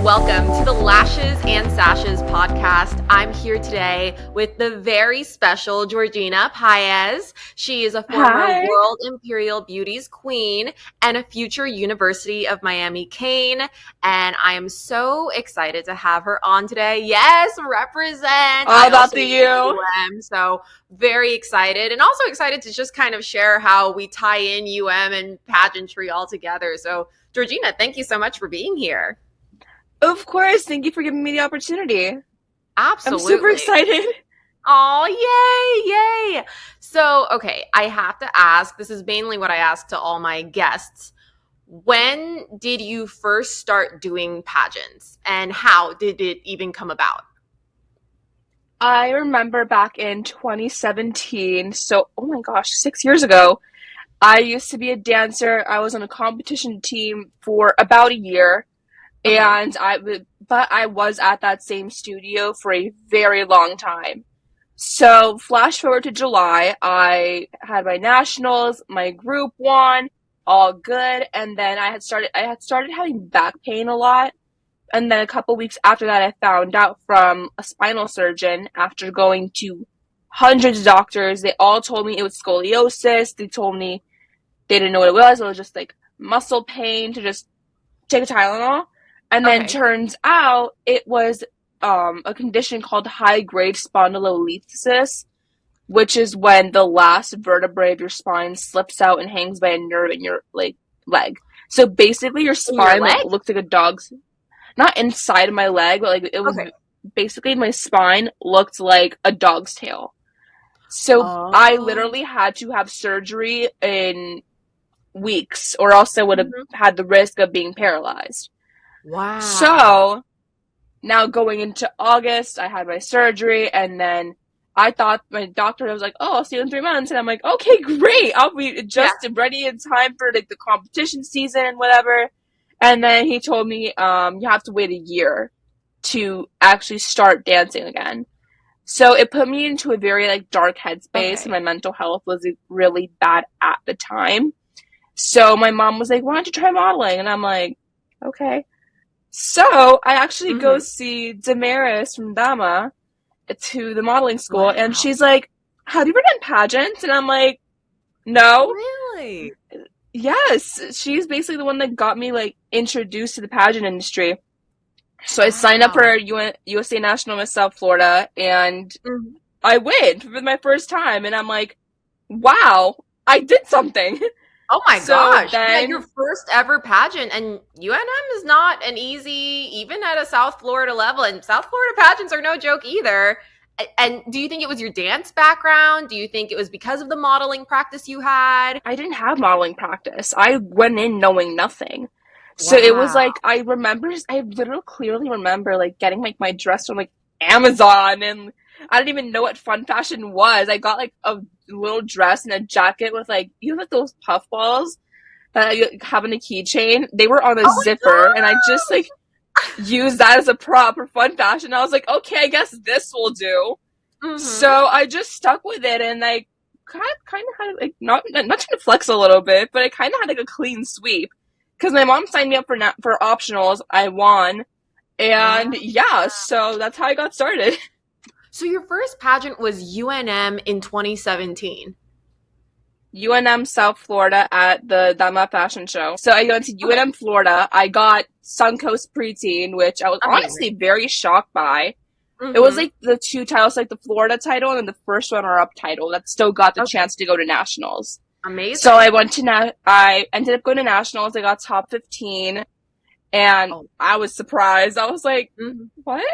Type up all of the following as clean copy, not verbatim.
welcome to the Lashes and Sashes podcast. I'm here today with the very special Georgina Paez. She is a former World Imperial Beauties queen and a future University of Miami cane. And I am so excited to have her on today. Yes, represent. All about the U. So very excited, and also excited to just kind of share how we tie in UM and pageantry all together. So Georgina, thank you so much for being here. Of course. Thank you for giving me the opportunity. Absolutely. I'm super excited. Oh, yay. So, okay, I have to ask, this is mainly what I ask to all my guests. When did you first start doing pageants, and how did it even come about? I remember back in 2017, so, oh my gosh, 6 years ago, I used to be a dancer. I was on a competition team for about a year. And I was at that same studio for a very long time. So flash forward to July, I had my nationals, my group won, all good. And then I had started having back pain a lot. And then a couple weeks after that, I found out from a spinal surgeon after going to hundreds of doctors. They all told me it was scoliosis. They told me they didn't know what it was. It was just like muscle pain to just take a Tylenol. And then turns out it was a condition called high-grade spondylolisthesis, which is when the last vertebrae of your spine slips out and hangs by a nerve in your leg. So basically your spine looks like a dog's, not inside of my leg, but it was basically my spine looked like a dog's tail. So I literally had to have surgery in weeks, or else I would have had the risk of being paralyzed. Wow. So now going into August, I had my surgery, and then I thought my doctor was like, "Oh, I'll see you in 3 months," and I'm like, "Okay, great, I'll be just ready in time for the competition season and whatever." And then he told me, "You have to wait a year to actually start dancing again." So it put me into a very dark headspace, and my mental health was really bad at the time. So my mom was like, "Why don't you try modeling?" And I'm like, "Okay." So I actually go see Damaris from Dama to the modeling school, and she's like, "Have you ever done pageants?" And I'm like, "No." Really? Yes. She's basically the one that got me introduced to the pageant industry. So I signed up for USA National Miss South Florida, and I win for my first time, and I'm like, "Wow, I did something." Oh my gosh. Your first ever pageant, and UNM is not an easy, even at a South Florida level, and South Florida pageants are no joke either. And do you think it was your dance background? Do you think it was because of the modeling practice you had? I didn't have modeling practice. I went in knowing nothing. So it was I literally clearly remember getting my dress from Amazon, and I didn't even know what fun fashion was. I got a little dress and a jacket with those puff balls that you have in a keychain. They were on a zipper, and I just used that as a prop for fun fashion. I was like, okay, I guess this will do. So I just stuck with it, and I kind of had not trying to flex a little bit, but I kind of had a clean sweep because my mom signed me up for optionals. I won, and so that's how I got started. So your first pageant was UNM in 2017. UNM South Florida at the Dama Fashion Show. So I went to UNM Florida. I got Suncoast Preteen, which I was honestly very shocked by. It was the two titles, the Florida title and then the first runner-up title that still got the chance to go to nationals. Amazing. So I ended up going to nationals. I got top 15, and I was surprised. I was like, what?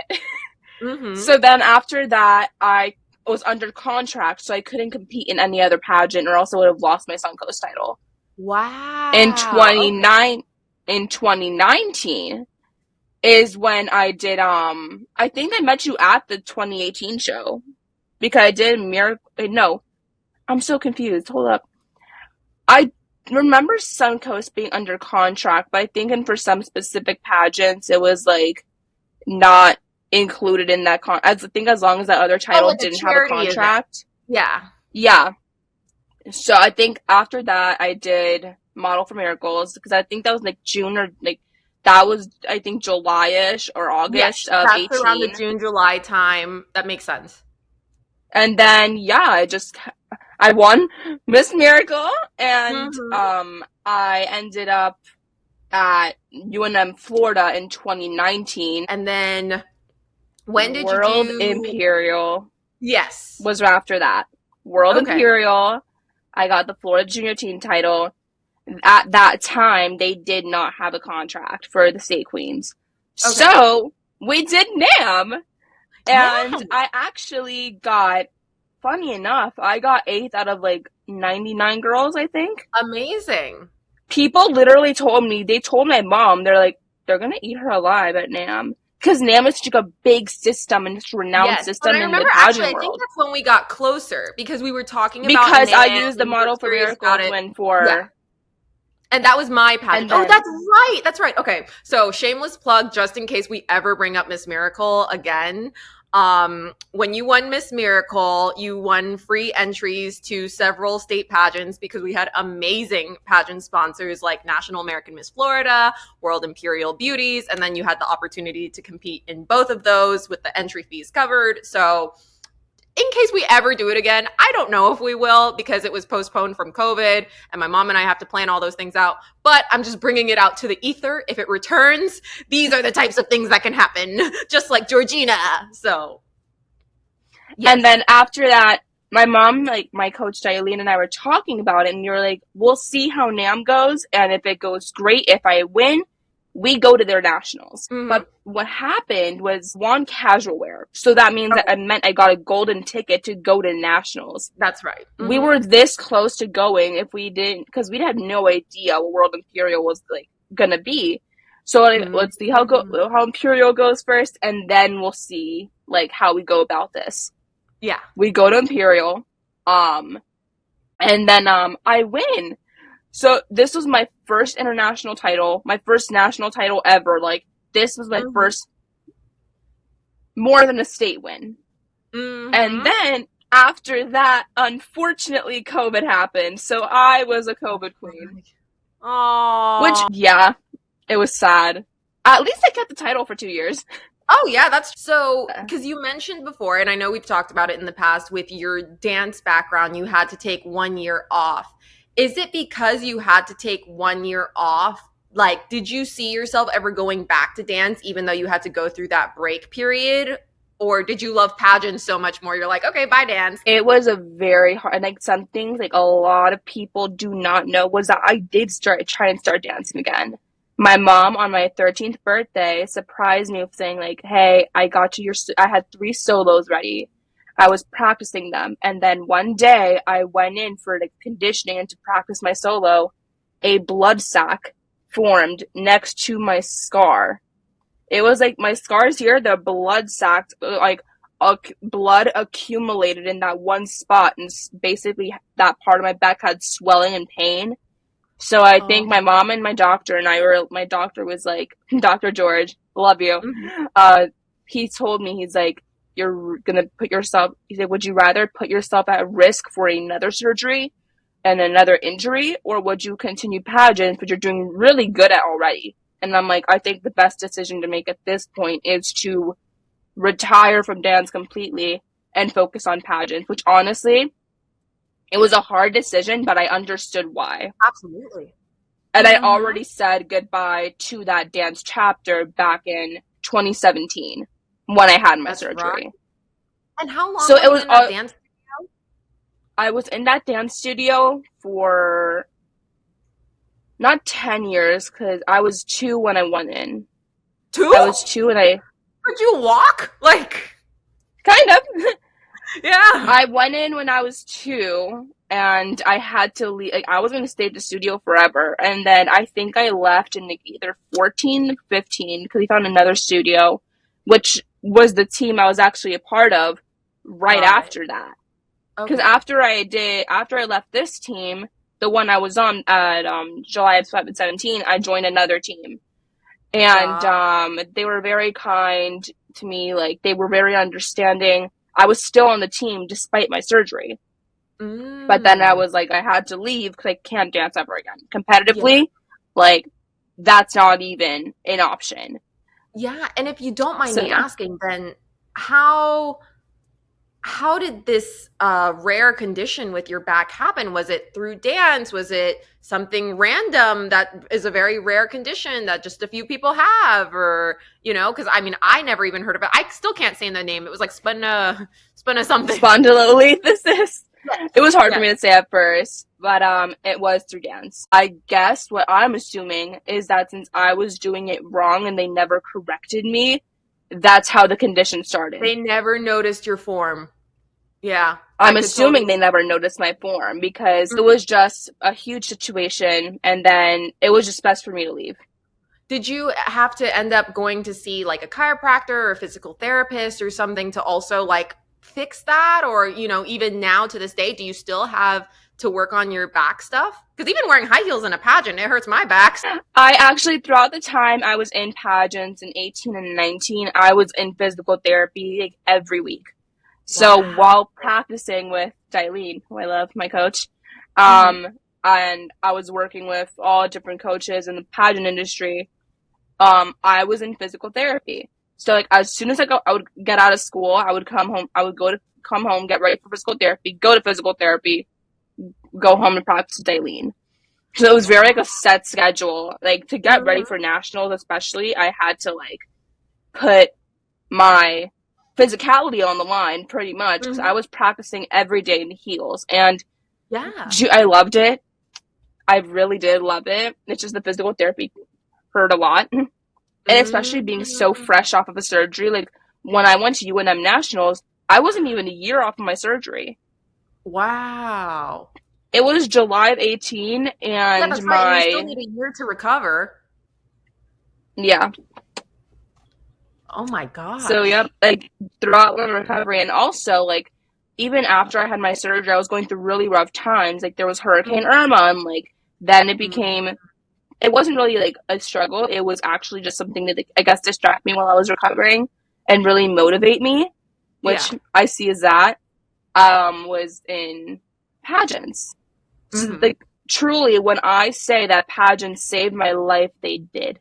So then after that, I was under contract, so I couldn't compete in any other pageant, or else I would have lost my Suncoast title. Wow. In 2019 is when I did, I think I met you at the 2018 show, because I did no, I'm so confused. Hold up. I remember Suncoast being under contract, but I think for some specific pageants, it was not included in that I think as long as that other title didn't have a contract. Yeah. So I think after that I did Model for Miracles, because I think that was June or That was, I think, July-ish or August Yes, of that's around the 18. June, July time. That makes sense. And then, yeah, I won Miss Miracle, and Mm-hmm. I ended up at UNM Florida in 2019. And then when did you World do? Imperial Yes. was after that. World Okay. Imperial, I got the Florida Junior Team title. At that time, they did not have a contract for the State Queens. Okay. So we did NAM, and Yes. I actually got, funny enough, I got 8th out of like 99 girls, I think. Amazing. People literally they told my mom, they're like, they're gonna eat her alive at NAM. Because NAM is such a big system and it's a renowned Yes. And system I in the remember actually, pageant I think world. that's when we got closer because we were talking about Because I NAM used the and you were Model for curious about Miracles it. win Yeah. for, And that was my pageant. and Oh, then, that's right. That's right. Okay. So shameless plug, just in case we ever bring up Miss Miracle again. When you won Miss Miracle, you won free entries to several state pageants because we had amazing pageant sponsors like National American Miss Florida, World Imperial Beauties, and then you had the opportunity to compete in both of those with the entry fees covered. So in case we ever do it again, I don't know if we will because it was postponed from COVID and my mom and I have to plan all those things out. But I'm just bringing it out to the ether. If it returns, these are the types of things that can happen, just like Georgina. So, and yes. then after that, my mom, like my coach Dialene and I were talking about it, and you're like, we'll see how NAM goes, and if it goes great, if I win, we go to their nationals. Mm-hmm. But what happened was won casual wear. So that means that I meant I got a golden ticket to go to nationals. That's right. Mm-hmm. We were this close to going if we didn't, because we had no idea what World Imperial was like gonna be. So let's see how Imperial goes first, and then we'll see like how we go about this. Yeah. We go to Imperial, and then I win. So this was my first international title, my first national title ever. Like this was my first more than a state win. And then after that, unfortunately, COVID happened. So I was a COVID queen. Oh. Which, yeah, it was sad. At least I kept the title for 2 years. Oh, yeah, that's so, because you mentioned before, and I know we've talked about it in the past with your dance background, you had to take 1 year off. Is it because you had to take 1 year off? Like, did you see yourself ever going back to dance, even though you had to go through that break period? Or did you love pageants so much more? You're like, okay, bye, dance. It was a very hard, and like some things like a lot of people do not know was that I did try and start dancing again. My mom on my 13th birthday surprised me with saying like, hey, I had 3 solos ready. I was practicing them. And then one day I went in for like conditioning and to practice my solo. A blood sac formed next to my scar. It was like my scars here, the blood sac, like blood accumulated in that one spot. And basically that part of my back had swelling and pain. So I think my mom and my doctor my doctor was like, Dr. George, love you. He told me, he's like, you're going to he said, would you rather put yourself at risk for another surgery and another injury, or would you continue pageants, which you're doing really good at already? And I'm like, I think the best decision to make at this point is to retire from dance completely and focus on pageants, which honestly, it was a hard decision, but I understood why. Absolutely. And I already said goodbye to that dance chapter back in 2017 when I had my surgery. Right. And how long so were it was you in that dance studio? I was in that dance studio for not 10 years because I was 2 when I went in. 2? I was 2 and Could you walk? Like, kind of. yeah. I went in when I was 2 and I had to leave. Like, I was going to stay at the studio forever. And then I think I left in like either 14, 15 because we found another studio, which was the team I was actually a part of right after that. Because after I left this team, the one I was on at July of 2017, I joined another team. And they were very kind to me. Like, they were very understanding. I was still on the team despite my surgery. But then I was like, I had to leave because I can't dance ever again. Competitively, like, that's not even an option. Yeah, and if you don't mind So me yeah. asking, then how how did this rare condition with your back happen? Was it through dance? Was it something random that is a very rare condition that just a few people have? Or, because I mean, I never even heard of it. I still can't say the name. It was like spina something. Spondylolisthesis. It was Yes. hard for Yes. me to say at first, but it was through dance. I guess what I'm assuming is that since I was doing it wrong and they never corrected me, that's how the condition started. They never noticed your form. Yeah, I I'm could assuming they totally. never noticed my form because it Mhm. was just a huge situation, and then it was just best for me to leave. Did you have to end up going to see like a chiropractor or a physical therapist or something to also like fix that? Or, even now to this day, do you still have to work on your back stuff? Because even wearing high heels in a pageant, it hurts my back. I actually, throughout the time I was in pageants in 18 and 19, I was in physical therapy like every week. So Wow. while practicing with Dilene, who I love, my coach, Hmm. and I was working with all different coaches in the pageant industry, I was in physical therapy. So like as soon as I would get out of school, I would come home, come home, get ready for physical therapy, go to physical therapy, go home and practice with Dilene. So it was very like a set schedule. Like to get ready Hmm. for nationals, especially, I had to like put my physicality on the line pretty much because I Hmm. was practicing every day in heels, and Yeah. I loved it. I really did love it. It's just the physical therapy hurt a lot, and especially being so Hmm. fresh off of a surgery. Like when I went to UNM nationals, I wasn't even a year off of my surgery. Wow. It was July of 18, Yeah, and that's right. And you still my need a year to recover. yeah. Oh my So gosh. yep, like throughout my recovery, and also like even after I had my surgery, I was going through really rough times. Like there was Hurricane Irma, and like then it Mhm. became. It wasn't really like a struggle. It was actually just something that like, I guess distract me while I was recovering and really motivate me, Yeah. which I see as that was in pageants. So, Hmm. like truly, when I say that pageants saved my life, they did.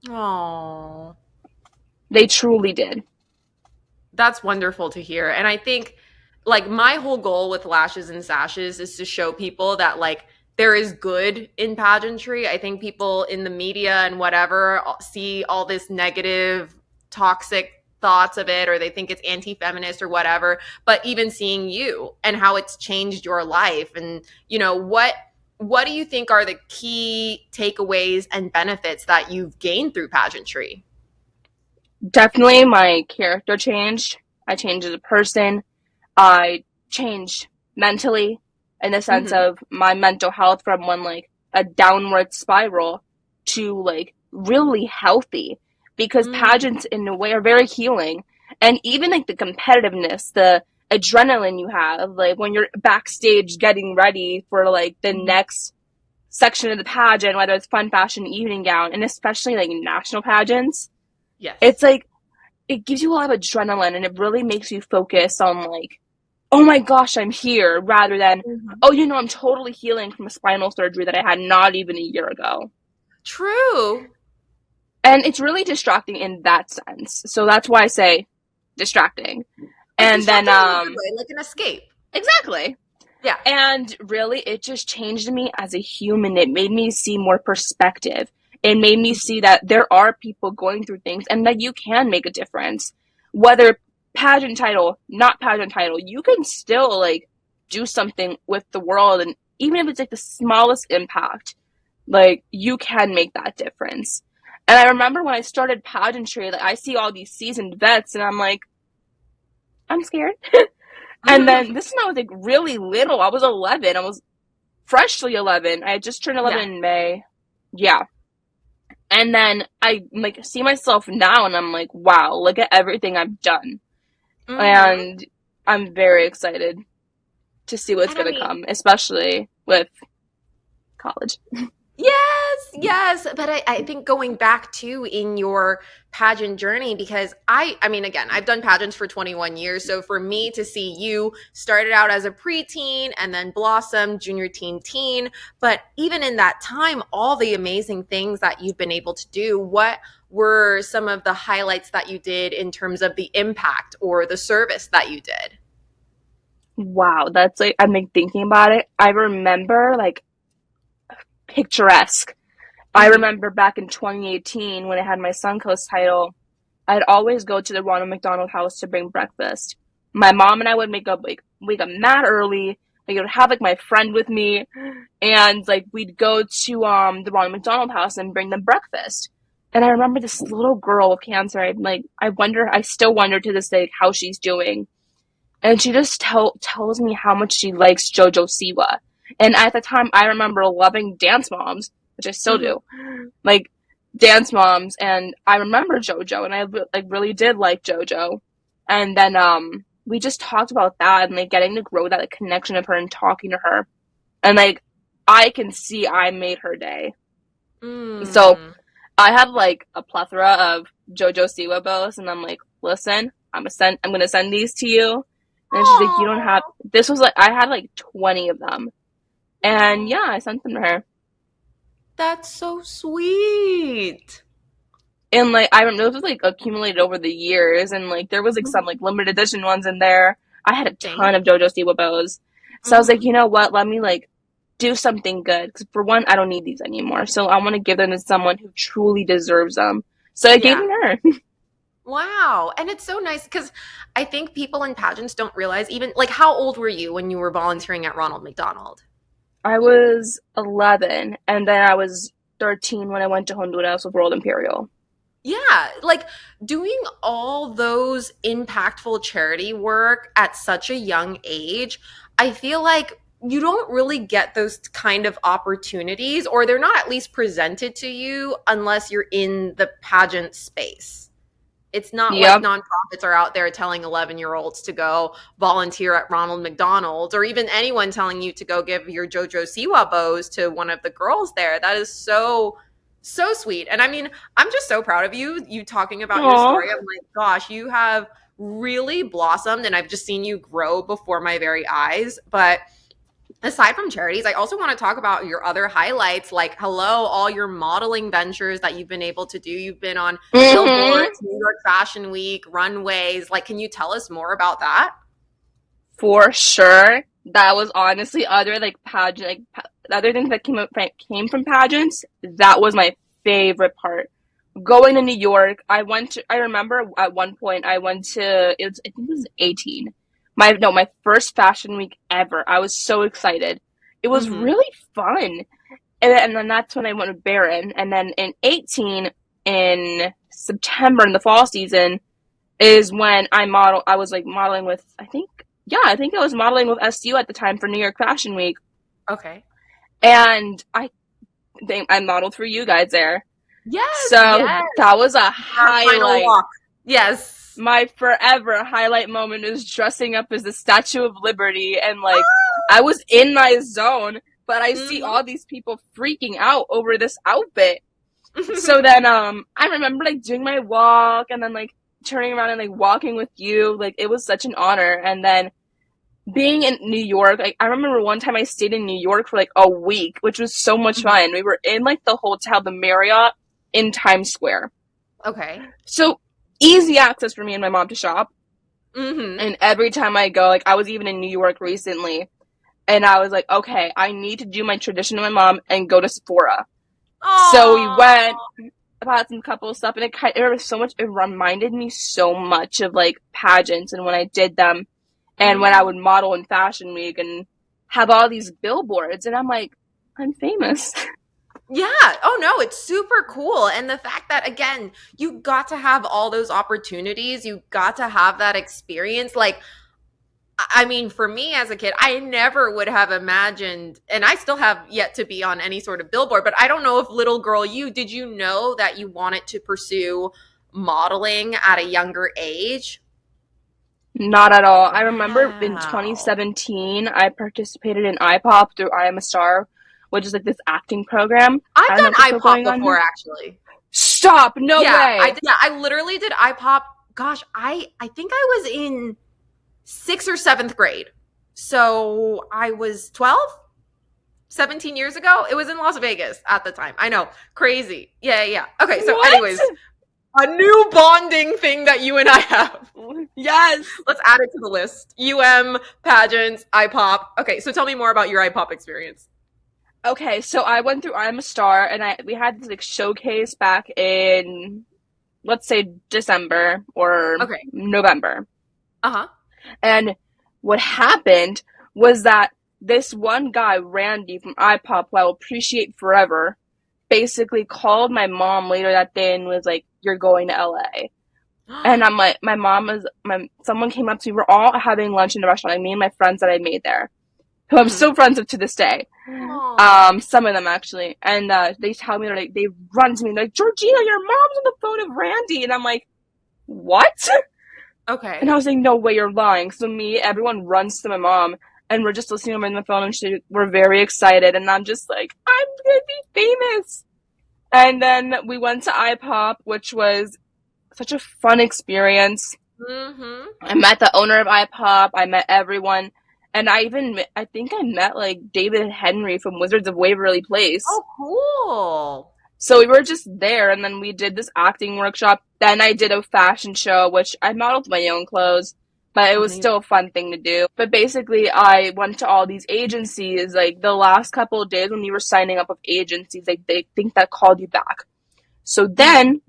Oh. They truly did. That's wonderful to hear. And I think like my whole goal with lashes and sashes is to show people that like there is good in pageantry. I think people in the media and whatever see all this negative, toxic thoughts of it, or they think it's anti-feminist or whatever. But even seeing you and how it's changed your life, and what do you think are the key takeaways and benefits that you've gained through pageantry? Definitely my character changed. I changed as a person. I changed mentally in the sense Hmm. of my mental health from one like a downward spiral to like really healthy because Mm, pageants in a way are very healing. And even like the competitiveness, the adrenaline you have, like when you're backstage getting ready for like the mhm. next section of the pageant, whether it's fun fashion evening gown, and especially like national pageants, it's Yes. like it gives you a lot of adrenaline and it really makes you focus on like, oh my gosh, I'm here, rather than, Mhm. oh, I'm totally healing from a spinal surgery that I had not even a year ago. True. And it's really distracting in that sense. So that's why I say distracting. Like And then distracting in a good way, like an escape. exactly. Yeah. And really, it just changed me as a human. It made me see more perspective. It made me see that there are people going through things and that you can make a difference. Whether pageant title, not pageant title, you can still like do something with the world. And even if it's like the smallest impact, like you can make that difference. And I remember when I started pageantry, like I see all these seasoned vets and I'm like, I'm scared. And then this is when I was like really little. I was 11. I was freshly 11. I had just turned 11 Yeah. in May. Yeah. And then I like see myself now and I'm like, wow, look at everything I've done. Mhm. And I'm very excited to see what's And I going to mean, come, especially with college. Yes. But I think going back to in your pageant journey, because I mean, again, I've done pageants for 21 years. So for me to see you started out as a preteen and then blossom, junior teen, but even in that time, all the amazing things that you've been able to do, what were some of the highlights that you did in terms of the impact or the service that you did? Wow, that's like I'm like thinking about it. I remember like picturesque. I Hmm. remember back in 2018 when I had my Suncoast title, I'd always go to the Ronald McDonald House to bring breakfast. My mom and I would make up like wake up mad early. Like I would have like my friend with me, and like we'd go to the Ronald McDonald House and bring them breakfast. And I remember this little girl with cancer. I still wonder to this day like, how she's doing. And she just tells me how much she likes JoJo Siwa. And at the time, I remember loving Dance Moms, which I still Hmm. do, like Dance Moms. And I remember JoJo, and I like really did like JoJo. And then we just talked about that and like getting to grow that like, connection of her and talking to her, and like I can see I made her day. So Mm. I have like a plethora of JoJo Siwa bows, and I'm like, listen, I'm gonna send these to you. And she's like, you don't have. Oh. This was like I had like 20 of them, and yeah, I sent them to her. That's so sweet. And like I remember those was like accumulated over the years, and like there was like some like limited edition ones in there. I had a Thank ton of JoJo Siwa bows, so I was like, Mhm. you know what? Let me like do something good. Because for one, I don't need these anymore, so I want to give them to someone who truly deserves them. So I gave Yeah. them to her. Wow. And it's so nice because I think people in pageants don't realize even like how old were you when you were volunteering at Ronald McDonald? I was 11, and then I was 13 when I went to Honduras with World Imperial. Yeah, like doing all those impactful charity work at such a young age, I feel like you don't really get those kind of opportunities, or they're not at least presented to you unless you're in the pageant space. It's not like Yep. nonprofits are out there telling 11-year-olds to go volunteer at Ronald McDonald's, or even anyone telling you to go give your JoJo Siwa bows to one of the girls there. That is so sweet. And I mean, I'm just so proud of you. You talking about your Aw. story. I'm like, gosh, you have really blossomed and I've just seen you grow before my very eyes. But aside from charities, I also want to talk about your other highlights, like hello, all your modeling ventures that you've been able to do. You've been on Mm-hmm. billboards, New York Fashion Week, runways. Like, can you tell us more about that? For sure. That was honestly other like pageant like other things that came from pageants. That was my favorite part. Going to New York, I remember at one point I went to I think it was 18. My first fashion week ever. I was so excited. It was Mm-hmm. really fun. And then that's when I went with Baron. And then in 18, in September in the fall season, is when I was like modeling with, I think I was modeling with SU at the time for New York Fashion Week. Okay. And I modeled for you guys there. Yes, So yes. that was a Our final highlight. walk. Yes. My forever highlight moment is dressing up as the Statue of Liberty, and like Ah! I was in my zone, but I see Mhm. all these people freaking out over this outfit. So then I remember like doing my walk and then like turning around and like walking with you. Like it was such an honor. And then being in New York, like I remember one time I stayed in New York for like a week, which was so much Mhm. fun. We were in like the hotel, the Marriott in Times Square. Okay. So easy access for me and my mom to shop. Mhm. And every time I go, like I was even in New York recently, and I was like, okay, I need to do my tradition with my mom and go to Sephora. So we Oh. went, about some couple of stuff, and it was so much. It reminded me so much of like pageants and when I did them, and when I Mm. would model in Fashion Week and have all these billboards, and I'm like, I'm famous. Yeah. Oh no, it's super cool. And the fact that again, you got to have all those opportunities, you got to have that experience. Like, I mean, for me as a kid, I never would have imagined, and I still have yet to be on any sort of billboard, but I don't know if little girl you, did you know that you wanted to pursue modeling at a younger age? Not at all. I remember in Wow. 2017, I participated in iPop through I Am a Star, which is like this acting program. I I've don't know done if it's still iPop going on before, now. actually. Stop! No Yeah, I way! did. Yeah, I literally did iPop. Gosh, I think I was in 6th or 7th grade. So I was 12, 17 years ago. It was in Las Vegas at the time. I know. Crazy. Yeah, yeah. Okay, so What? anyways, a new bonding thing that you and I have. Yes. Let's add it to the list. Pageants, iPop. Okay, so tell me more about your iPop experience. Okay, so I went through I'm a Star, and I we had this like showcase back in, let's say, December or Okay. November. Uh-huh. And what happened was that this one guy, Randy from iPop, who I will appreciate forever, basically called my mom later that day and was like, "You're going to LA." And I'm like, my mom is my someone came up to me. We're all having lunch in the restaurant, like me and my friends that I made there, who I'm Mhm. still friends with to this day. Aw. Some of them actually, and they tell me, they're like, they run to me, they're like, "Georgina, your mom's on the phone with Randy," and I'm like, "What?" And Okay. I was like, "No way, you're lying." So everyone runs to my mom, and we're just listening to her on the phone, and we're very excited, and I'm just like, "I'm gonna be famous." And then we went to iPop, which was such a fun experience. Mhm. I met the owner of iPop. I met everyone, and I think I met like David Henry from Wizards of Waverly Place. Oh, cool. So we were just there, and then we did this acting workshop. Then I did a fashion show, which I modeled my own clothes, but it was Amazing. still a fun thing to do. But basically, I went to all these agencies, like the last couple of days when you were signing up with agencies, like they think that called you back. So Mhm. then,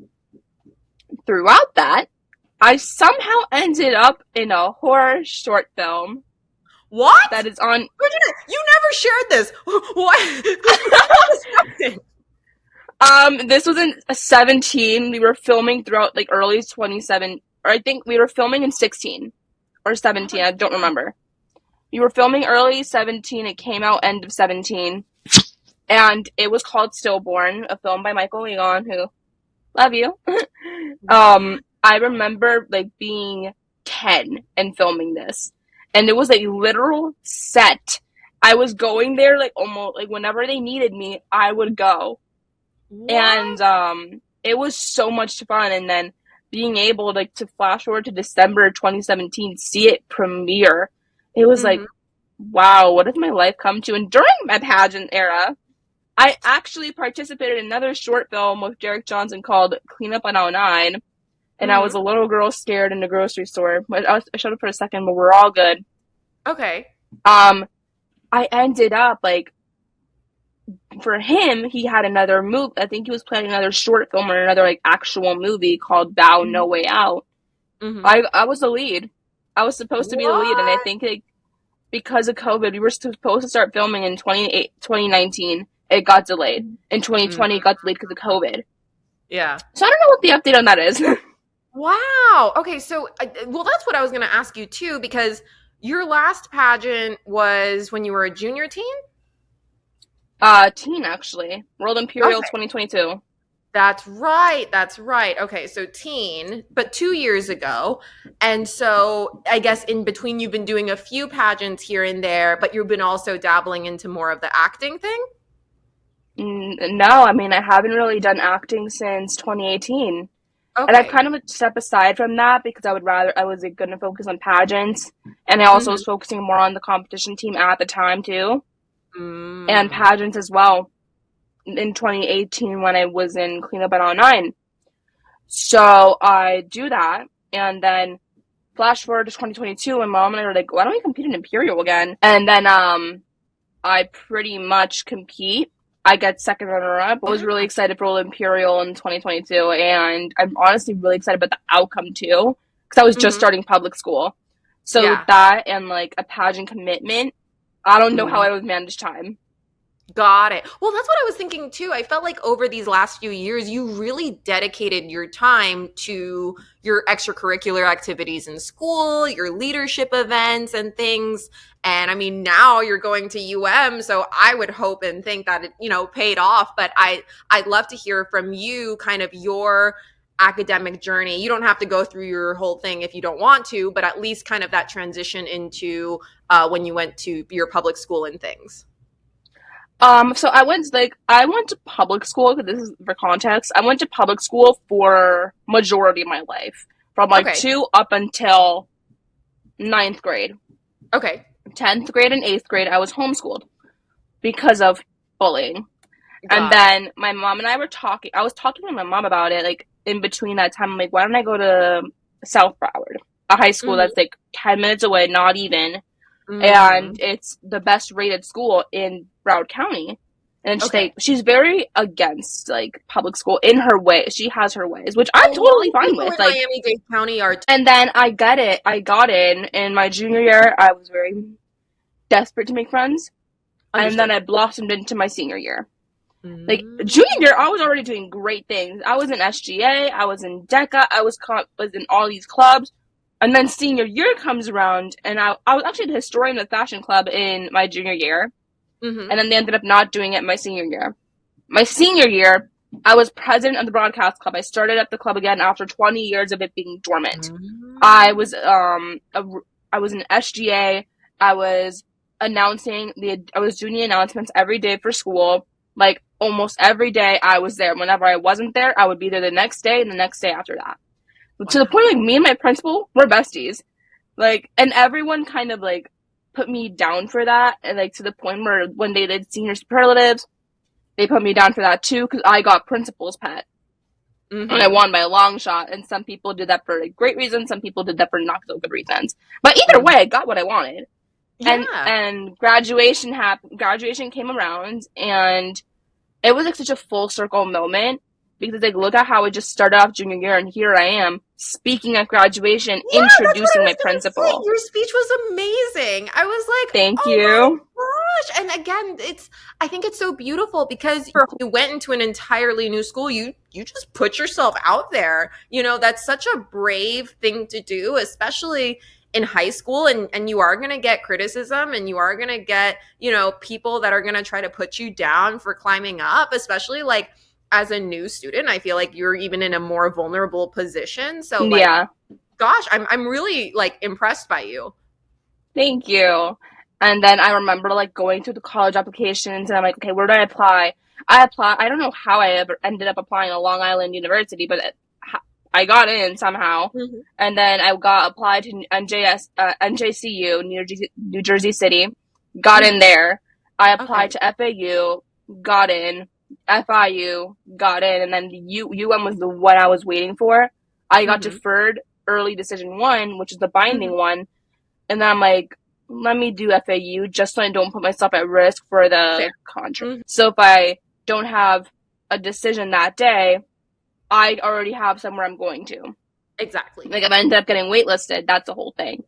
throughout that, I somehow ended up in a horror short film What? that is on. Virginia, you never shared this. What? How did this happen? This was in 17. We were filming throughout like early 27, or I think we were filming in 16 or Oh 17. my I don't remember. We were filming early 17. It came out end of 17, and it was called Stillborn, a film by Michael Leon, who love you. God. I remember like being 10 and filming this, and it was a literal set. I was going there like almost like whenever they needed me, I would go, and What? it was so much fun. And then being able like to flash forward to December 2017, see it premiere, it was like, Mhm. wow, what has my life come to? And during my pageant era, I actually participated in another short film with Derek Johnson called Clean Up on Aisle 9, and I was Mhm. a little girl scared in the grocery store. I showed up for a second, but we're all good. Okay. um I ended up like, for him, he had another move. I think he was planning another short film or another like actual movie called Bow No Mhm. Way Out. Mhm. I was the lead. I was supposed to be the lead, and I What? think like, because of COVID, we were supposed to start filming in 2019. It got delayed. In Mm. 2020, it got delayed because of COVID. Yeah. So I don't know what the update on that is. Wow. Okay, so well, that's what I was going to ask you too, because your last pageant was when you were a junior teen. Teen actually. World Imperial Okay. 2022. That's right. That's right. Okay, so teen, but 2 years ago. And so I guess in between, you've been doing a few pageants here and there, but you've been also dabbling into more of the acting thing. No, I mean, I haven't really done acting since 2018. And I've Okay. kind of stepped aside from that because I was like, going to focus on pageants. And I also Mm-hmm. was focusing more on the competition team at the time, too, and Mm. pageants as well in 2018 when I was in Cleanup at All 9. So I do that. And then flash forward to 2022, my mom and I were like, why don't we compete in Imperial again? And then I pretty much compete. I get second runner up. I was really excited for Imperial in 2022, and I'm honestly really excited about the outcome too, because I was just Mm-hmm. starting public school. So with Yeah. that and like a pageant commitment, I don't know how Mm. I would manage time. Got it. Well, that's what I was thinking too. I felt like over these last few years, you really dedicated your time to your extracurricular activities in school, your leadership events and things. And I mean, now you're going to UM, so I would hope and think that it, paid off. But I'd love to hear from you kind of your academic journey. You don't have to go through your whole thing if you don't want to, but at least kind of that transition into when you went to your public school and things. So I went to public school. This is for context. I went to public school for majority of my life, from like Okay. 2 up until ninth grade. Okay. 10th grade and 8th grade, I was homeschooled because of bullying. And Got it. then my mom and I were talking. I was talking to my mom about it, like in between that time. I'm like, why don't I go to South Broward, a high school Mm-hmm. that's like 10 minutes away, not even, and Mm. it's the best rated school in Broward County. And Okay. she's very against like public school in her way. She has her ways, which A I'm lot totally of fine people with. in Like, Miami-Dade County are. and then I got it. I got in my junior year. I was very desperate to make friends, and then Understood. I blossomed into my senior year. Like Mm. junior year, I was already doing great things. I was in SGA, I was in DECA, was in all these clubs. And then senior year comes around, and I was actually the historian of the fashion club in my junior year. Mm-hmm. And then they ended up not doing it my senior year. My senior year, I was president of the broadcast club. I started at the club again after 20 years of it being dormant. I Mm. was I was in SGA. I was I was doing the announcements every day for school. Like almost every day I was there. Whenever I wasn't there, I would be there the next day and the next day after that. To the point Wow. like me and my principal were besties. Like, and everyone kind of like put me down for that, and like to the point where when they did senior superlatives, they put me down for that too because I got principal's pet. And I Mm-hmm. won by a long shot. And some people did that for like, great reasons. Some people did that for not so good reasons. But either Mm. way, I got what I wanted. Yeah. And graduation happened. Graduation came around, and it was like such a full circle moment because like look at how I just started off junior year, and here I am speaking at graduation, Yeah, that's what I introducing was my gonna say. principal. Your speech was amazing. I was like, Thank oh my you. gosh. And again, I think it's so beautiful because you went into an entirely new school. You just put yourself out there. That's such a brave thing to do, especially in high school, and you are going to get criticism, and you are going to get, people that are going to try to put you down for climbing up, especially like as a new student. I feel like you're even in a more vulnerable position. So like, Yeah. gosh, I'm really like impressed by you. Thank you. And then I remember like going through the college applications, and I'm like, okay, where do I apply? I don't know how I ever ended up applying to Long Island University, but I got in somehow. Mhm. And then I got applied to NJCU, New Jersey City, got in Mhm. there. I Okay. applied to FAU, got in. FIU, got in. And then the UM was the one I was waiting for. I got Mhm. deferred early decision one, which is the binding Mhm. one. And then I'm like, let me do FAU just so I don't put myself at risk for Fair. the contract. Mhm. So if I don't have a decision that day, I already have somewhere I'm going to. Exactly. Like if I end up getting waitlisted, that's the whole thing.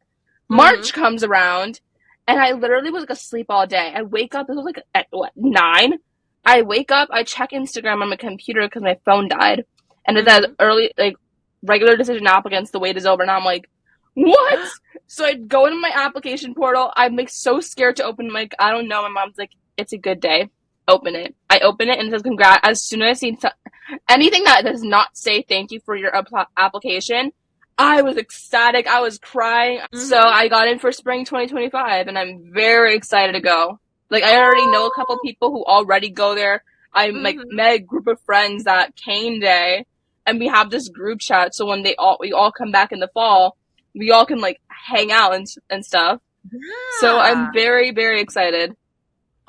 Mhm. March comes around, and I literally was like asleep all day. I wake up, this was like at what, 9? I wake up, I check Instagram on my computer because my phone died. And it says Mhm. early, like, regular decision applicants, the wait is over. And I'm like, what? So I go into my application portal. I'm like so scared to open my, I don't know. My mom's like, it's a good day. Open it. I open it and it says congrats. As soon as I see anything that does not say thank you for your application, I was ecstatic. I was crying. So Mhm. I got in for spring 2025, and I'm very excited to go. Like I already know a couple Oh. people who already go there. I like Mhm. met a group of friends that came day, and we have this group chat. So when we all come back in the fall, we all can like hang out and stuff. So Yeah. I'm very very excited.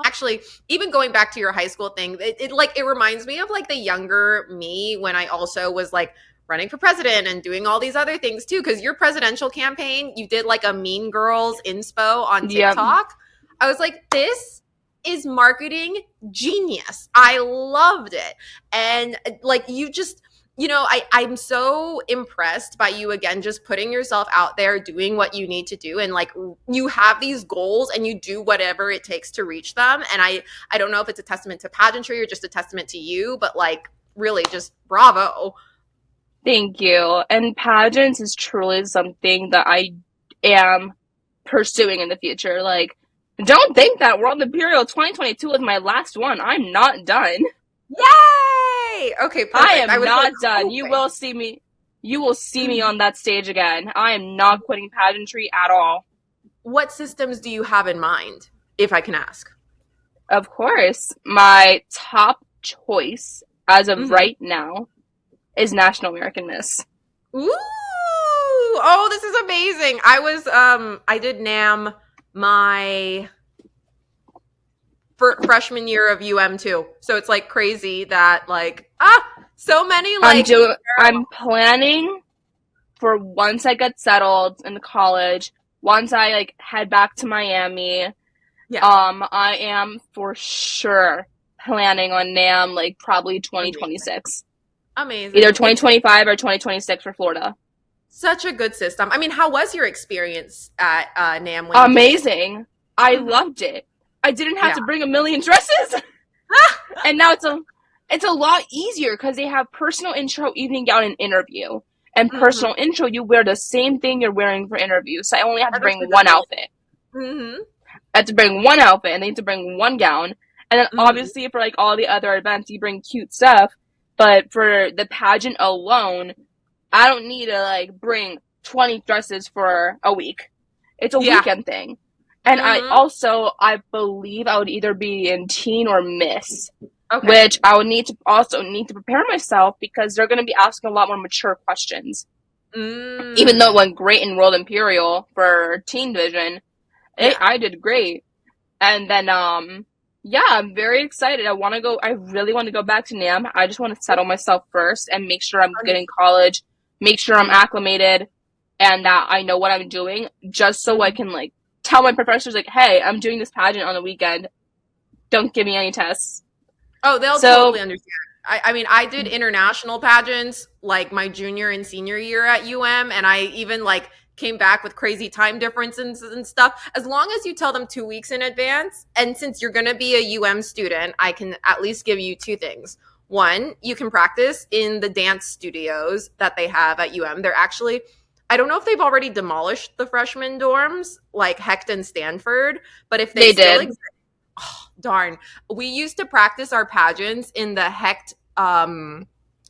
Actually, even going back to your high school thing, it reminds me of like the younger me when I also was like running for president and doing all these other things too. Because your presidential campaign, you did like a Mean Girls inspo on Yep. TikTok. I was like, this is marketing genius. I loved it. And like you just I'm so impressed by you again, just putting yourself out there, doing what you need to do. And like you have these goals and you do whatever it takes to reach them. And I don't know if it's a testament to pageantry or just a testament to you, but like really just bravo. Thank you. And pageants is truly something that I am pursuing in the future. Like, don't think that World Imperial 2022 is my last one. I'm not done. Yay! Okay, I perfect. I am was like not done. You hoping. will see me. You will see me on that stage again. I am not quitting pageantry at all. What systems do you have in mind, if I can ask? Of course. My top choice as of Mm-hmm. right now is National American Miss. Ooh! Oh, this is amazing. I did NAM my for freshman year of UM too. So it's like crazy that like so many like I'm planning for once I get settled in college, once I like head back to Miami, yeah, I am for sure planning on NAM like probably amazing. 2026. Either Amazing. It's 2025 or 2026 for Florida. such a good system. I mean, how was your experience at NAM when you did it? Amazing. I Hmm. loved it. I didn't have Yeah. to bring a million dresses. And now it's a lot easier because they have personal intro, evening gown, and interview. And Hmm. personal intro, you wear the same thing you're wearing for interview. So I only have to That bring actually does one really. outfit. Hmm. I have to bring one outfit, and they have to bring one gown. And then Hmm. obviously for like all the other events, you bring cute stuff. But for the pageant alone, I don't need to like bring 20 dresses for a week. It's a Yeah. weekend thing. And Hmm. I believe I would either be in teen or miss, Okay. which I would need to prepare myself because they're going to be asking a lot more mature questions. Even though it Mm. went great in World Imperial for teen division, Yeah. I did great. And then, yeah, I'm very excited. I really want to go back to NAM. I just want to settle myself first and make sure I'm good in college, make sure I'm Mm-hmm. acclimated and that I know what I'm doing just so I Hmm. can like tell my professors like, hey, I'm doing this pageant on the weekend. Don't give me any tests. Oh, they'll So totally understand. I mean, I did international pageants like my junior and senior year at UM, and I even like came back with crazy time differences and stuff. As long as you tell them 2 weeks in advance, and since you're going to be a UM student, I can at least give you two things. One, you can practice in the dance studios that they have at UM. They're actually, I don't know if they've already demolished the freshman dorms like Hecht and Stanford, but if they they still did. exist, darn. We used to practice our pageants in the Hecht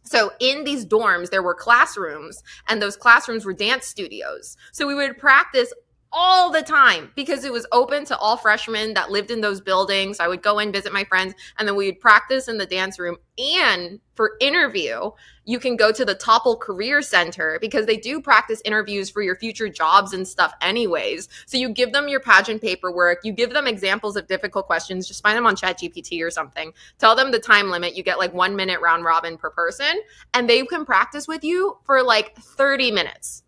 so in these dorms there were classrooms and those classrooms were dance studios. So we would practice all the time because it was open to all freshmen that lived in those buildings. I would go in, visit my friends, and then we would practice in the dance room. And for interview, you can go to the Topple Career Center because they do practice interviews for your future jobs and stuff, anyways. So you give them your pageant paperwork, you give them examples of difficult questions, just find them on ChatGPT or something. Tell them the time limit. You get like 1 minute round robin per person, and they can practice with you for like 30 minutes.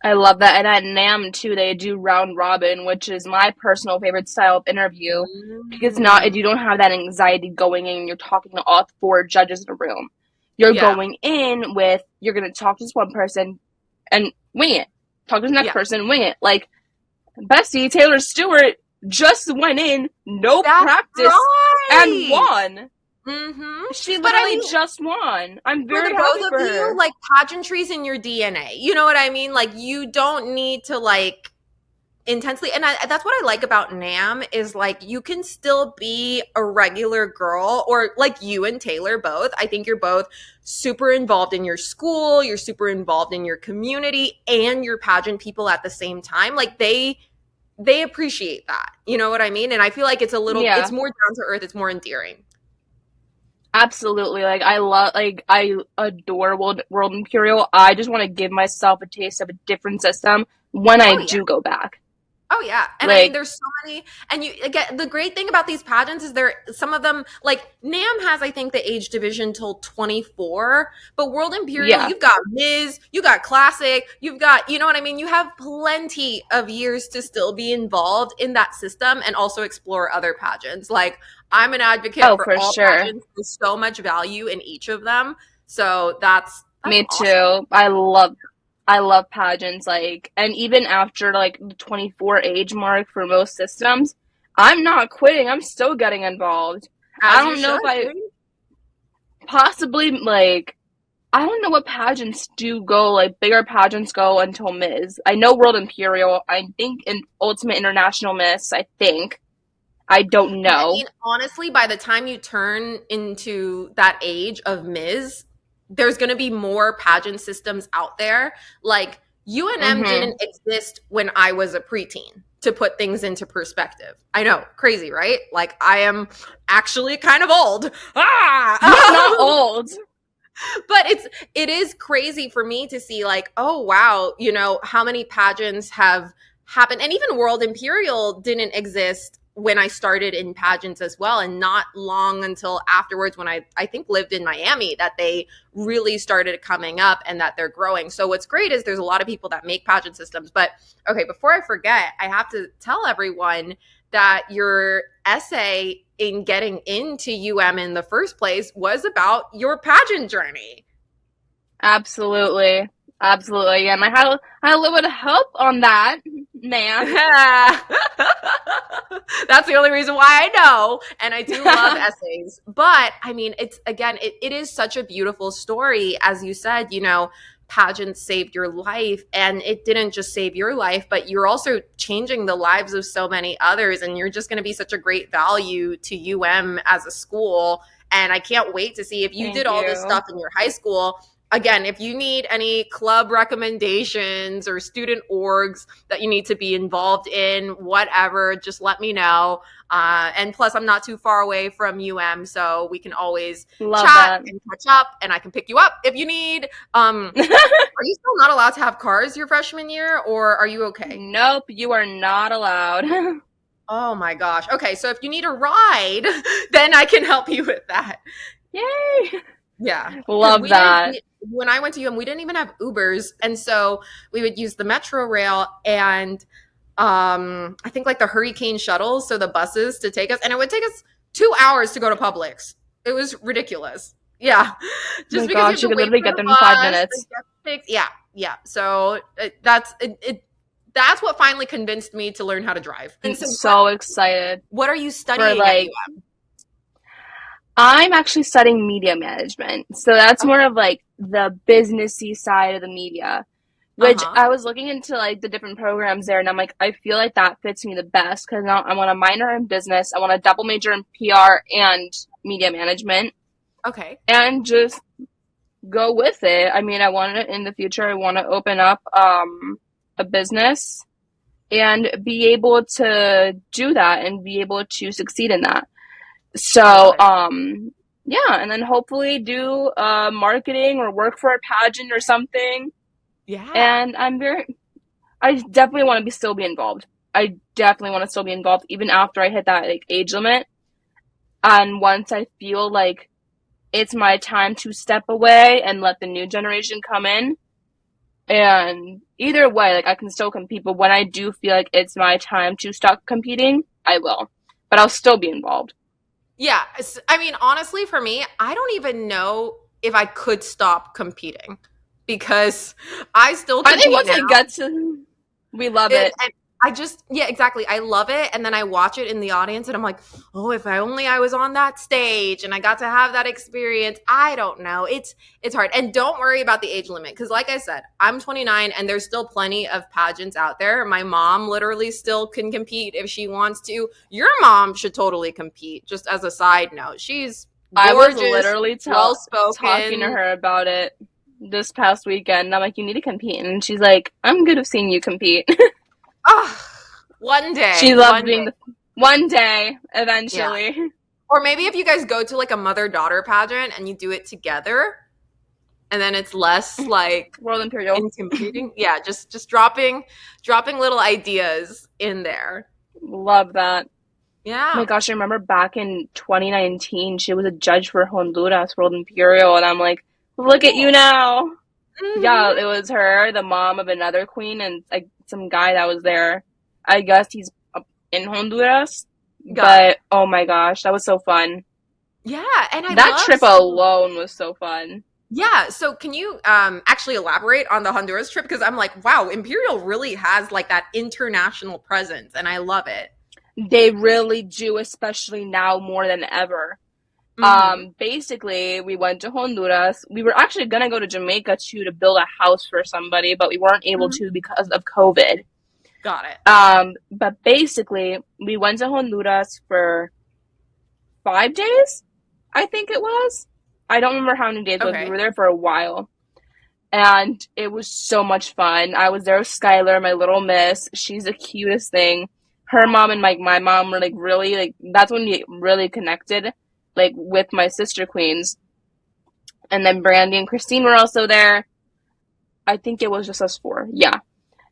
I love that. And at NAM too, they do round robin, which is my personal favorite style of interview because Mm. you don't have that anxiety going in. You're talking to all four judges in a room. You're Yeah. going in with, you're going to talk to this one person and wing it. Talk to the next Yeah. person, wing it. Like Bessie Taylor Stewart just went in, no That's practice, and right. won. Mm-hmm. She But I literally mean, just won. I'm for the very happy both for of you, her. like pageantry's in your DNA. You know what I mean? Like you don't need to like intensely, and that's what I like about NAM is like you can still be a regular girl, or like you and Taylor both. I think you're both super involved in your school, you're super involved in your community, and your pageant people at the same time. Like they appreciate that. You know what I mean? And I feel like it's Yeah. more down to earth, it's more endearing. Absolutely. I adore World Imperial. I just want to give myself a taste of a different system when I Oh yeah. do go back. Oh yeah, and I mean, Like, there's so many, and you again. The great thing about these pageants is there some of them like Nam has, I think, the age division till 24, but World Imperial, yeah. you've got Ms, you got Classic, you've got, you know what I mean. You have plenty of years to still be involved in that system and also explore other pageants. Like I'm an advocate Oh, for for all sure. pageants. There's so much value in each of them, so that's Me awesome. too. I love pageants like and even after like the 24 age mark for most systems, I'm not quitting. I'm still getting involved. I As you don't know should. if I Dude. possibly like I don't know what pageants do go, like bigger pageants go until Ms. I know World Imperial, I think in Ultimate International Miss, I think. I don't I know. mean, honestly, by the time you turn into that age of Ms., there's going to be more pageant systems out there. Like UNM Mm-hmm. didn't exist when I was a preteen. to put things into perspective. I know, crazy, right? Like I am actually kind of old. You're not old. But it is crazy for me to see like, oh wow, you know, how many pageants have happened. And even World Imperial didn't exist when I started in pageants as well, and not long until afterwards when I think lived in Miami that they really started coming up and that they're growing. So what's great is there's a lot of people that make pageant systems. But okay, before I forget, I have to tell everyone that your essay in getting into in the first place was about your pageant journey. Absolutely. Absolutely. And I had a little bit of help on that, man. That's the only reason why I know. And I do love essays. But I mean, it's again, it is such a beautiful story. As you said, you know, pageants saved your life. And it didn't just save your life, but you're also changing the lives of so many others. And you're just going to be such a great value to as a school. And I can't wait to see if you did all this stuff in your high school. Again, if you need any club recommendations or student orgs that you need to be involved in, whatever, just let me know. And plus, I'm not too far away from so we can always chat and catch up, and I can pick you up if you need. Are you still not allowed to have cars your freshman year, or are you okay? Nope, you are not allowed. Oh my gosh. Okay, so if you need a ride, then I can help you with that. Yay! Yeah. Love that. When I went to we didn't even have Ubers. And so we would use the Metro Rail and I think like the Hurricane shuttles, so the buses to take us. And it would take us 2 hours to go to Publix. It was ridiculous. Yeah. Just because you could literally get them in 5 minutes. Yeah. So that's what finally convinced me to learn how to drive. I'm so excited. What are you studying at UM? I'm actually studying media management. So that's more of like the businessy side of the media, which I was looking into like the different programs there. And I'm like, I feel like that fits me the best because now I want a minor in business. I want a double major in PR and media management. Okay. And just go with it. I mean, I want it in the future. I want to open up a business and be able to do that and be able to succeed in that. So, yeah, and then hopefully do marketing or work for a pageant or something. Yeah. And I definitely want to still be involved. I definitely want to still be involved even after I hit that like age limit. And once I feel like it's my time to step away and let the new generation come in. And either way, like I can still compete, but when I do feel like it's my time to stop competing, I will. But I'll still be involved. Yeah. I mean, honestly, for me, I don't even know if I could stop competing because I still compete. I think once I get to, we love it. And exactly. I love it. And then I watch it in the audience and I'm like, oh, if I was on that stage and I got to have that experience. I don't know. It's hard. And don't worry about the age limit. Cause like I said, I'm 29 and there's still plenty of pageants out there. My mom literally still can compete if she wants to. Your mom should totally compete. Just as a side note, she's gorgeous, I was literally well-spoken. Talking to her about it this past weekend. I'm like, you need to compete. And she's like, I'm good at seeing you compete. Oh, one day. She loves being one day, eventually. Yeah. Or maybe if you guys go to like a mother-daughter pageant and you do it together, and then it's less like World Imperial in competing. Yeah, just dropping little ideas in there. Love that. Yeah. Oh my gosh, I remember back in 2019, she was a judge for Honduras World Imperial, and I'm like, look at you now. Mm-hmm. Yeah, it was her, the mom of another queen, and like some guy that was there. I guess he's in Honduras. But oh my gosh, that was so fun. Yeah, and that trip alone was so fun. Yeah, so can you actually elaborate on the Honduras trip? Because I'm like, wow, Imperial really has like that international presence, and I love it. They really do, especially now more than ever. Mm-hmm. Basically, we went to Honduras. We were actually going to go to Jamaica too to build a house for somebody, but we weren't able to because of COVID. Got it. But basically, we went to Honduras for 5 days, I think it was. I don't remember how many days, but we were there for a while. and it was so much fun. I was there with Skylar, my little miss. She's the cutest thing. Her mom and like my mom were like really like that's when we really connected like with my sister queens. And then Brandy and Christine were also there. I think it was just us four. Yeah.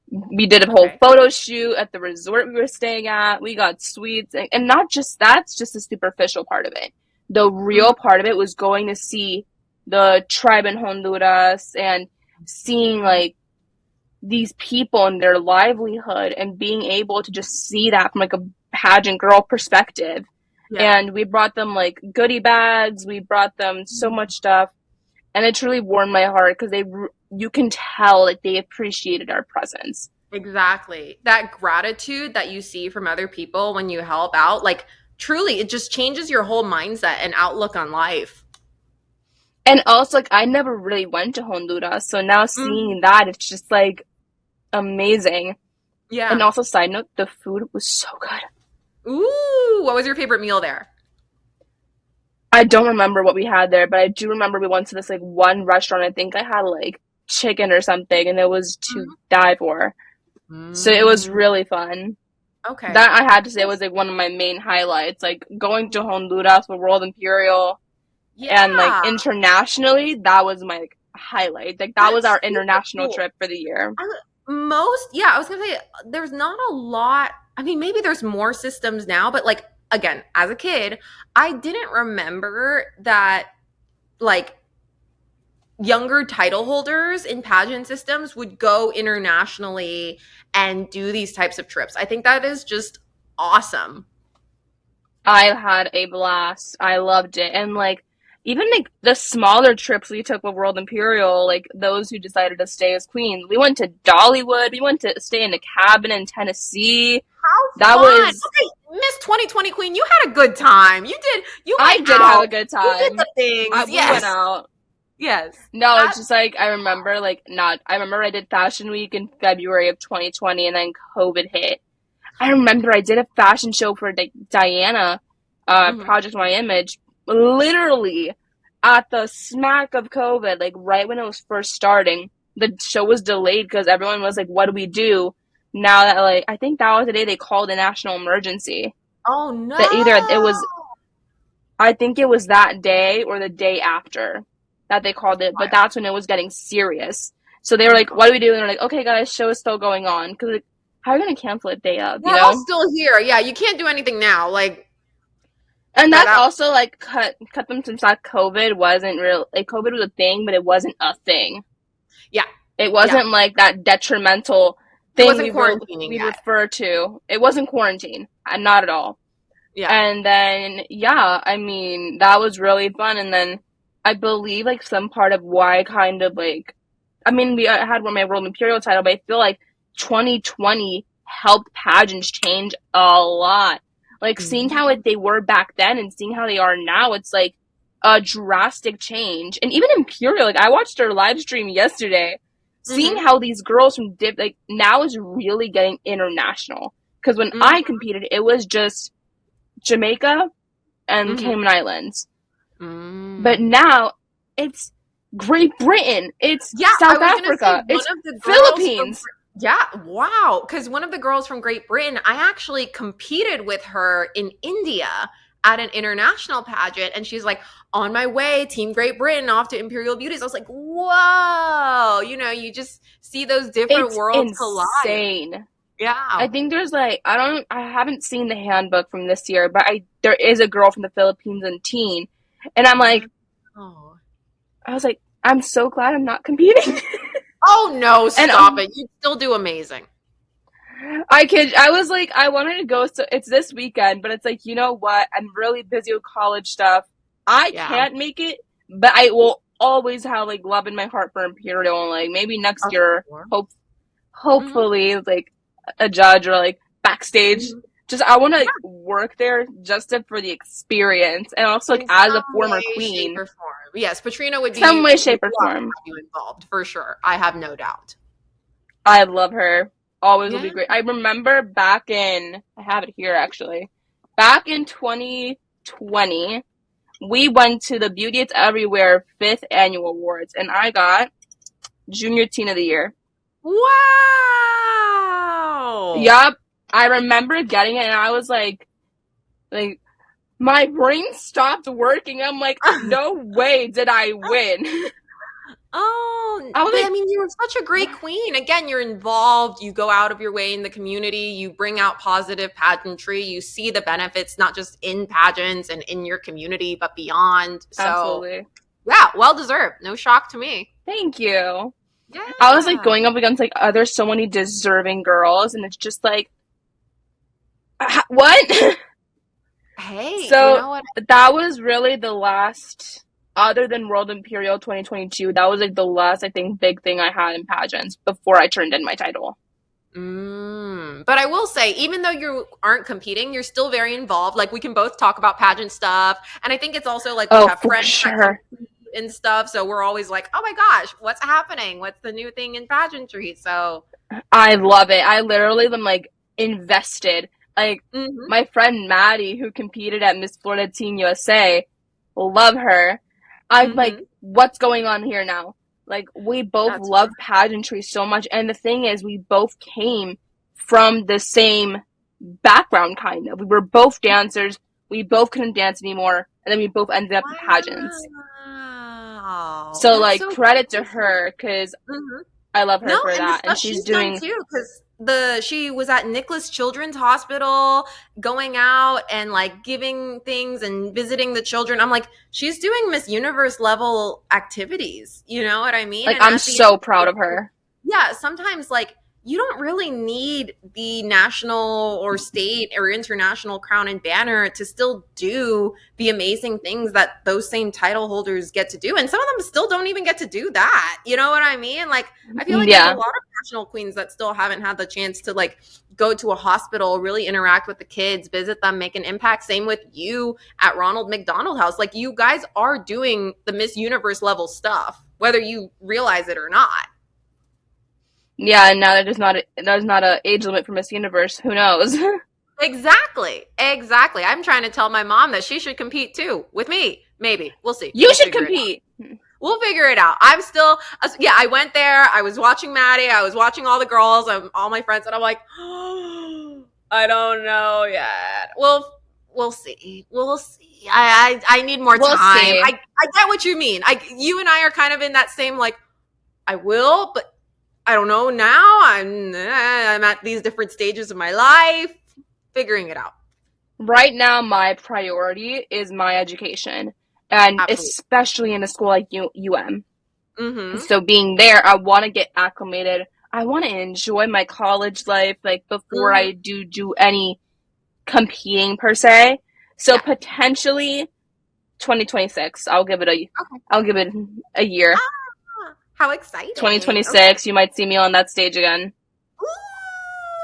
We did a whole Okay. photo shoot at the resort we were staying at. We got sweets and not just that's just the superficial part of it. The real Mhm. part of it was going to see the tribe in Honduras and seeing like these people and their livelihood and being able to just see that from like a pageant girl perspective. Yeah. And we brought them like goodie bags, we brought them so much stuff, and it truly warmed my heart because you can tell like they appreciated our presence. Exactly. That gratitude that you see from other people when you help out, like truly, it just changes your whole mindset and outlook on life. And also like I never really went to Honduras, so now Mhm. seeing that it's just like amazing. And Yeah. also side note, the food was so good. Ooh, what was your favorite meal there? I don't remember what we had there, but I do remember we went to this like one restaurant. I think I had like chicken or something, and it was to die for. So it was Mm, really fun. okay. That I had to say was like one of my main highlights. Like going to Honduras with World Imperial and like Yeah, internationally, that was my like, highlight. Like that was that's our super international cool. trip for the year. Yeah, I was gonna say there's not a lot. I mean, maybe there's more systems now, but like again, as a kid, I didn't remember that like younger title holders in pageant systems would go internationally and do these types of trips. I think that is just awesome. I had a blast. I loved it. And like even like the smaller trips we took with World Imperial, like those who decided to stay as queens. We went to Dollywood. We went to stay in a cabin in Tennessee. How That fun. was Okay, Miss 2020 Queen, you had a good time. You I went did have out. a good You did time. the things. We went Yes. out. Yes. No, it's That just like I remember like not I remember I did Fashion Week in February of 2020 and then COVID hit. I remember I did a fashion show for like Diana mhm. Project My Image literally at the smack of COVID, like right when it was first starting. The show was delayed because everyone was like, what do we do now that like I think that was the day they called a national emergency. Oh That either it no. was I think it was that day or the day after that they called it, but that's when it was getting serious. So they Oh were my like, god. "What do we do?" And they're like, "Okay, guys, show is still going on." Because like, how are you gonna cancel it day of? We're all still here. Yeah, you can't do anything now. Like And that's that also like cut them some slack. COVID wasn't real. Like COVID was a thing, but it wasn't a thing. yeah. It Yeah. wasn't like that detrimental It thing wasn't quarantining we yet. refer to. It wasn't quarantine, not at all. Yeah. And then, yeah, I mean, that was really fun. And then I believe like some part of why kind of like, I mean, we had my World Imperial title, but I feel like 2020 helped pageants change a lot. Like seeing how Mhm. they were back then and seeing how they are now, it's like a drastic change. And even Imperial, like I watched their live stream yesterday, seeing Mhm. how these girls from like now is really getting international. Because when Mhm. I competed, it was just Jamaica and Mhm. Cayman Islands. But Mm. now it's Great Britain, it's Yeah, I South was gonna say Africa, one it's of the girls from Philippines. yeah, wow. Because one of the girls from Great Britain, I actually competed with her in India at an international pageant, and she's like, on my way, Team Great Britain off to Imperial Beauties. I was like, whoa, you just see those different It's worlds collide. insane. I Yeah. think there's like I haven't seen the handbook from this year, but I there is a girl from the Philippines in teen, and Oh. I was like I'm so glad I'm not competing. Oh no, and stop it. You still do amazing. I was like I wanted to go, so it's this weekend, but it's like you know what, I'm really busy with college stuff. I Yeah. can't make it, but I will always have like love in my heart for Imperial, and like maybe next Of year course. Mhm. hopefully like a judge or like backstage. Mhm. Just I want to Yeah. like work there just for the experience, and also like In as a some former way, shape, queen, or form. Yes, Patrina some way, would shape, or love to form. have you involved for sure. I have no doubt. I love her. Always will Yeah. be great. I remember back in I have it here actually. Back in 2020, we went to the Beauty It's Everywhere 5th annual awards, and I got Junior Teen of the Year. Wow. Yup. I remember getting it and I was like, my brain stopped working. I'm like, no way did I win. Oh, I was but like, I mean, you're such a great queen. Again, you're involved. You go out of your way in the community. You bring out positive pageantry. You see the benefits, not just in pageants and in your community, but beyond. So, absolutely. yeah, well deserved. No shock to me. Thank you. Yeah. I was like going up against like there's so many deserving girls, and it's just like, what? Hey, So you know what? that was really the last, other than World Imperial 2022, that was like the last, I think, big thing I had in pageants before I turned in my title. But I will say, even though you aren't competing, you're still very involved. Like we can both talk about pageant stuff, and I think it's also like we have for friends sure. and stuff, so we're always like, oh my gosh, what's happening? What's the new thing in pageantry? So I love it. I literally am like invested. Like my friend Maddie, who competed at Miss Florida Teen USA, love her. I'm like, what's going on here now? Like we both love pageantry so much, and the thing is, we both came from the same background, kind of. We were both dancers. We both couldn't dance anymore, and then we both ended up in pageants. So like, so credit to her, because I love her for that, and she's doing too, because she was at Nicholas Children's Hospital going out and like giving things and visiting the children. I'm like, she's doing Miss Universe level activities. You know what I mean? Like, and I'm so proud of her. Yeah, sometimes like you don't really need the national or state or international crown and banner to still do the amazing things that those same title holders get to do. And some of them still don't even get to do that. You know what I mean? Like, I feel like there's a lot of national queens that still haven't had the chance to like go to a hospital, really interact with the kids, visit them, make an impact. Same with you at Ronald McDonald House. Like, you guys are doing the Miss Universe level stuff, whether you realize it or not. Yeah, and now there's not a age limit for Miss Universe. Who knows? Exactly. I'm trying to tell my mom that she should compete too with me. Maybe. We'll see. You should compete. We'll figure it out. I'm still, I went there. I was watching Maddie. I was watching all the girls and all my friends, and I'm like, oh, I don't know yet. We'll see. We'll see. I need more time. I get what you mean. You and I are kind of in that same, like, I will, but I don't know now. I'm at these different stages of my life, figuring it out. Right now, my priority is my education, and especially in a school like UM. So being there, I want to get acclimated. I want to enjoy my college life, like before I do any competing per se. So potentially 2026. I'll give it a year. How exciting. 2026, you might see me on that stage again.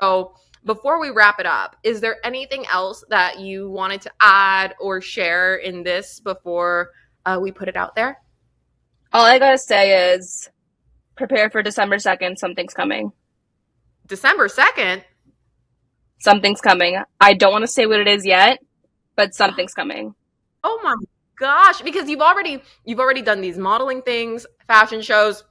So before we wrap it up, is there anything else that you wanted to add or share in this before we put it out there? All I gotta say is prepare for December 2nd. Something's coming. December 2nd? Something's coming. I don't want to say what it is yet, but something's coming. Oh my gosh, because you've already done these modeling things, fashion shows,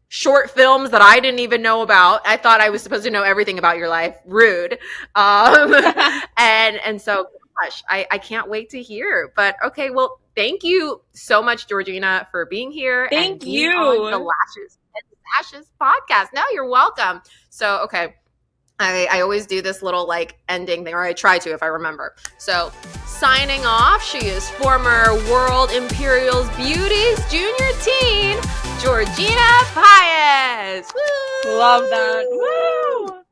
short films that I didn't even know about. I thought I was supposed to know everything about your life. Rude. And so gosh, I can't wait to hear. But okay, well, thank you so much, Georgina, for being here. Thank you. On the Lashes and Sashes podcast. No, you're welcome. So, okay. I always do this little like ending thing, or I try to if I remember. So signing off, she is former World Imperials Beauties Junior Teen, Georgina Paez. Woo! Love that. Woo!